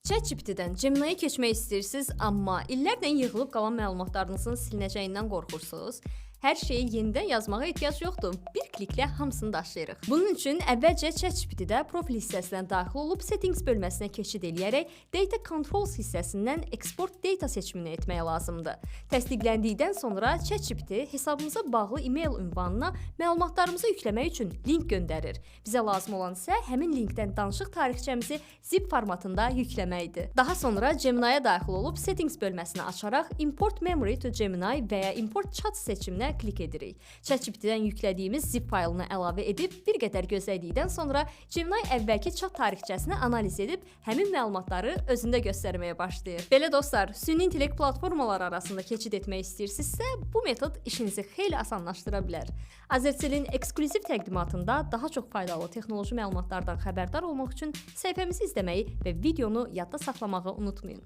ChatGPT-dən Gemini-yə keçmək istəyirsiniz, amma illərlə yığılıb qalan məlumatlarınızın silinəcəyindən qorxursunuz. Hər şeyi yenidən yazmağa ehtiyac yoxdur. Bir kliklə hamısını daşıyırıq. Bunun üçün əvvəlcə ChatGPT-də profil hissəsinə daxil olub settings bölməsinə keçid eləyərək Data Controls hissəsindən Export Data seçimini etmək lazımdır. Təsdiqləndikdən sonra ChatGPT hesabımıza bağlı e-mail ünvanına məlumatlarımızı yükləmək üçün link göndərir. Bizə lazım olan isə həmin linkdən danışıq tarixçəmizi zip formatında yükləməkdir. Daha sonra Gemini-yə daxil olub settings bölməsini açaraq Import Memory to Gemini və ya Import Chat seçiminə klik edirik. ChatGPT-dən yüklədiyimiz zip faylını əlavə edib bir qədər gözlədikdən sonra Gemini əvvəlki chat tarixçəsini analiz edib həmin məlumatları özündə göstərməyə başlayır. Belə dostlar, süni intellekt platformaları arasında keçid etmək istəyirsinizsə, bu metod işinizi xeyli asanlaşdıra bilər. Azercell'in eksklüziv təqdimatında daha çox faydalı texnoloji məlumatlardan xəbərdar olmaq üçün səhifəmizi izləməyi və videonu yadda saxlamağı unutmayın.